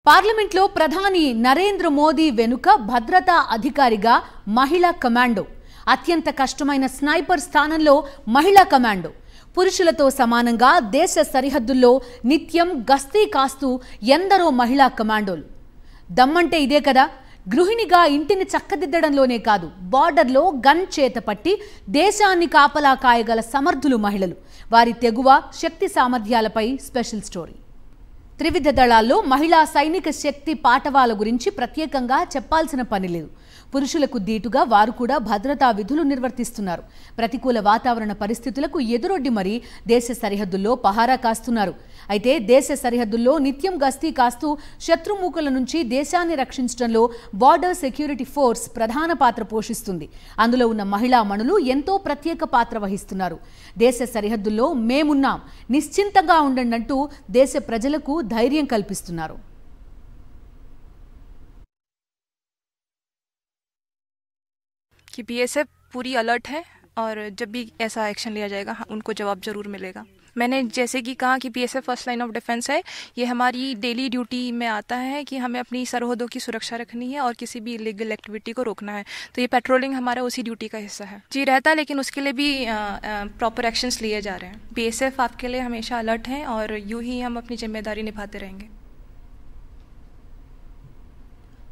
పార్లమెంట్లో ప్రధాని నరేంద్ర మోదీ వెనుక భద్రతా అధికారిగా మహిళా కమాండో. అత్యంత కష్టమైన స్నైపర్ స్థానంలో మహిళా కమాండో. పురుషులతో సమానంగా దేశ సరిహద్దుల్లో నిత్యం గస్తీ కాస్తూ ఎందరో మహిళా కమాండోలు. దమ్మంటే ఇదే కదా. గృహిణిగా ఇంటిని చక్కదిద్దడంలోనే కాదు, బార్డర్లో గన్ చేతపట్టి దేశాన్ని కాపలా కాయగల సమర్థులు మహిళలు. వారి తెగువ, శక్తి సామర్థ్యాలపై స్పెషల్ స్టోరీ. త్రివిధ దళాల్లో మహిళా సైనిక శక్తి పాటవాల గురించి ప్రత్యేకంగా చెప్పాల్సిన పని లేదు. పురుషులకు దీటుగా వారు కూడా భద్రతా విధులు నిర్వర్తిస్తున్నారు. ప్రతికూల వాతావరణ పరిస్థితులకు ఎదురొడ్డి మరీ దేశ సరిహద్దుల్లో పహారా కాస్తున్నారు. అయితే దేశ సరిహద్దుల్లో నిత్యం గస్తీ కాస్తూ శత్రుమూకల నుంచి దేశాన్ని రక్షించడంలో బార్డర్ సెక్యూరిటీ ఫోర్స్ ప్రధాన పాత్ర పోషిస్తుంది. అందులో ఉన్న మహిళా మణులు ఎంతో ప్రత్యేక పాత్ర వహిస్తున్నారు. దేశ సరిహద్దుల్లో మేమున్నాం, నిశ్చింతంగా ఉండండి అంటూ దేశ ప్రజలకు ధైర్యం కల్పిస్తున్నారు. कि बीएसएफ पूरी अलर्ट है और जब भी ऐसा एक्शन लिया जाएगा उनको जवाब जरूर मिलेगा। मैंने जैसे कि कहा कि BSF first line of defence है। ये हमारी डेली ड्यूटी में आता है कि हमें अपनी सरहदों की सुरक्षा रखनी है और किसी भी इलीगल एक्टिविटी को रोकना है। तो ये पेट्रोलिंग हमारा उसी ड्यूटी का हिस्सा है जी रहता है, लेकिन उसके लिए भी प्रॉपर एक्शंस लिए जा रहे हैं। बीएसएफ आपके लिए हमेशा अलर्ट है और यूं ही हम अपनी जिम्मेदारी निभाते रहेंगे।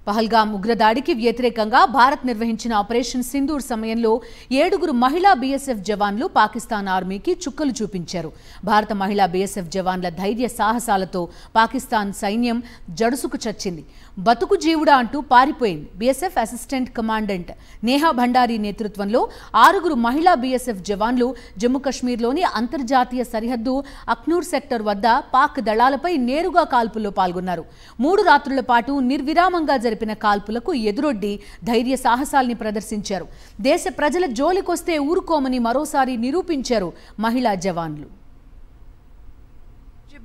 పహల్గామ్ ఉగ్రదాడికి వ్యతిరేకంగా భారత్ నిర్వహించిన ఆపరేషన్ సింధూర్ సమయంలో 7 మహిళా బీఎస్ఎఫ్ జవాన్లు పాకిస్తాన్ ఆర్మీకి చుక్కలు చూపించారు. భారత మహిళా బీఎస్ఎఫ్ జవాన్ల ధైర్య సాహసాలతో పాకిస్తాన్ సైన్యం జడుసుకు చచ్చింది. బతుకు జీవుడా అంటూ పారిపోయింది. BSF assistant commandant Neha Bhandari నేతృత్వంలో 6 మహిళా బీఎస్ఎఫ్ జవాన్లు జమ్మూ కశ్మీర్లోని అంతర్జాతీయ సరిహద్దు అఖ్నూర్ సెక్టర్ వద్ద పాక్ దళాలపై నేరుగా కాల్పుల్లో పాల్గొన్నారు. 3 రాత్రుల పాటు నిర్విరామంగా జరిపిన కాల్పులకు ఎదురొడ్డి ధైర్య సాహసాల్ని ప్రదర్శించారు. దేశ ప్రజల జోలికొస్తే ఊరుకోమని మరోసారి నిరూపించారు మహిళా జవాన్లు.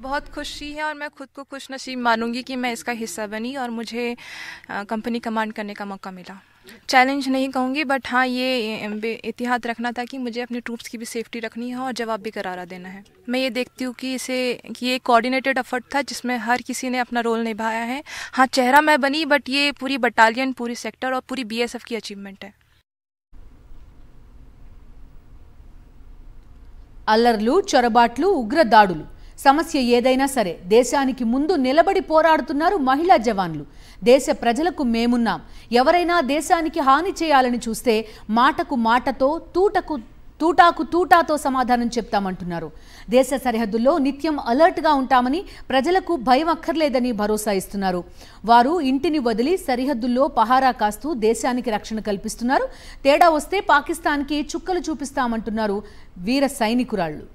बहुत खुशी है और मैं खुद को खुश नसीब मानूंगी कि मैं इसका हिस्सा बनी और मुझे कंपनी कमांड करने का मौका मिला। चैलेंज नहीं कहूँगी, बट हाँ ये एहतियात रखना था कि मुझे अपने ट्रूप्स की भी सेफ्टी रखनी है और जवाब भी करारा देना है। मैं ये देखती हूँ कि ये कोऑर्डिनेटेड एफर्ट था जिसमें हर किसी ने अपना रोल निभाया है। हाँ चेहरा मैं बनी, बट ये पूरी बटालियन, पूरी सेक्टर और पूरी बीएसएफ की अचीवमेंट है। అల్లర్లు, చొరబాట్లు, ఉగ్రదాడులు, సమస్య ఏదైనా సరే దేశానికి ముందు నిలబడి పోరాడుతున్నారు మహిళా జవాన్లు. దేశ ప్రజలకు మేమున్నాం, ఎవరైనా దేశానికి హాని చేయాలని చూస్తే మాటకు మాటతో, తూటాకు తూటాతో సమాధానం చెప్తామంటున్నారు. దేశ సరిహద్దుల్లో నిత్యం అలర్ట్గా ఉంటామని, ప్రజలకు భయం అక్కర్లేదని భరోసా ఇస్తున్నారు. వారు ఇంటిని వదిలి సరిహద్దుల్లో పహారా కాస్తూ దేశానికి రక్షణ కల్పిస్తున్నారు. తేడా వస్తే పాకిస్తాన్కి చుక్కలు చూపిస్తామంటున్నారు వీర సైనికురాళ్లు.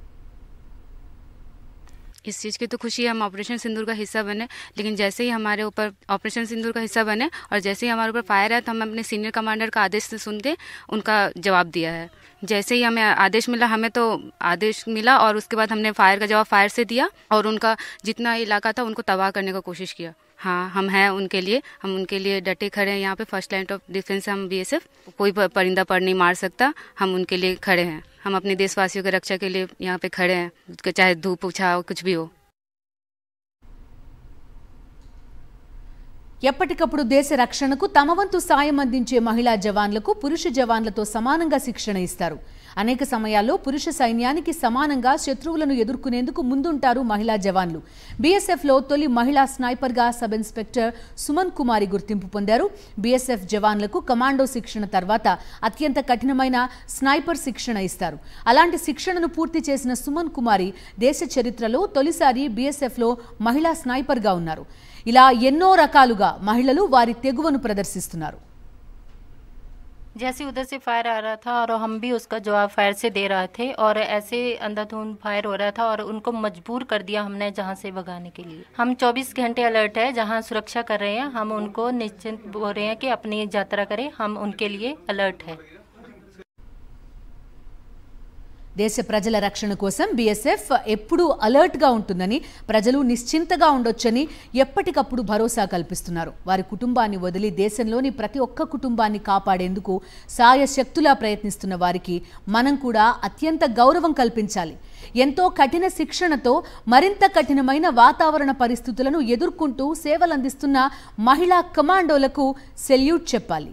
इस चीज़ की तो खुशी है, हम ऑपरेशन सिंदूर का हिस्सा बने, लेकिन जैसे ही हमारे ऊपर ऑपरेशन सिंदूर का हिस्सा बने और जैसे ही हमारे ऊपर फायर है तो हम अपने सीनियर कमांडर का आदेश सुन के उनका जवाब दिया है। जैसे ही हमें आदेश मिला, हमें तो आदेश मिला और उसके बाद हमने फायर का जवाब फायर से दिया और उनका जितना इलाका था उनको तबाह करने का कोशिश किया। हाँ हम हैं उनके लिए, हम उनके लिए डटे खड़े हैं। यहाँ पे फर्स्ट लाइन ऑफ डिफेंस है हम बीएसएफ, कोई परिंदा पर नहीं मार सकता, हम उनके लिए खड़े हैं। हम अपने देशवासियों की रक्षा के लिए यहाँ पे खड़े हैं, चाहे धूप छाव कुछ भी हो। ఎప్పటికప్పుడు దేశ రక్షణకు తమ వంతు సాయం అందించే మహిళా జవాన్లకు పురుష జవాన్లతో సమానంగా శిక్షణ ఇస్తారు. అనేక సమయాల్లో పురుష సైన్యానికి సమానంగా శత్రువులను ఎదుర్కొనేందుకు ముందుంటారు మహిళా జవాన్లు. బీఎస్ఎఫ్లో తొలి మహిళా స్నైపర్గా సబ్ ఇన్స్పెక్టర్ సుమన్ కుమారి గుర్తింపు పొందారు. బీఎస్ఎఫ్ జవాన్లకు కమాండో శిక్షణ తర్వాత అత్యంత కఠినమైన స్నైపర్ శిక్షణ ఇస్తారు. అలాంటి శిక్షణను పూర్తి చేసిన సుమన్ కుమారి దేశ చరిత్రలో తొలిసారి బీఎస్ఎఫ్లో మహిళా స్నైపర్గా ఉన్నారు. ఇలా ఎన్నో రకాలుగా మహిళలు వారి తెగువను ప్రదర్శిస్తున్నారు. जैसे उधर से फायर आ रहा था और हम भी उसका जवाब फायर से दे रहे थे और ऐसे अंधाधुंध फायर हो रहा था और उनको मजबूर कर दिया हमने जहां से भगाने के लिए। हम 24 घंटे अलर्ट है, जहां सुरक्षा कर रहे हैं, हम उनको निश्चिंत बोल रहे हैं कि अपनी यात्रा करें, हम उनके लिए अलर्ट है। దేశ ప్రజల రక్షణ కోసం బీఎస్ఎఫ్ ఎప్పుడూ అలర్ట్గా ఉంటుందని, ప్రజలు నిశ్చింతగా ఉండొచ్చని ఎప్పటికప్పుడు భరోసా కల్పిస్తున్నారు. వారి కుటుంబాన్ని వదిలి దేశంలోని ప్రతి ఒక్క కుటుంబాన్ని కాపాడేందుకు సాయశక్తులా ప్రయత్నిస్తున్న వారికి మనం కూడా అత్యంత గౌరవం కల్పించాలి. ఎంతో కఠిన శిక్షణతో మరింత కఠినమైన వాతావరణ పరిస్థితులను ఎదుర్కొంటూ సేవలందిస్తున్న మహిళా కమాండోలకు సెల్యూట్ చెప్పాలి.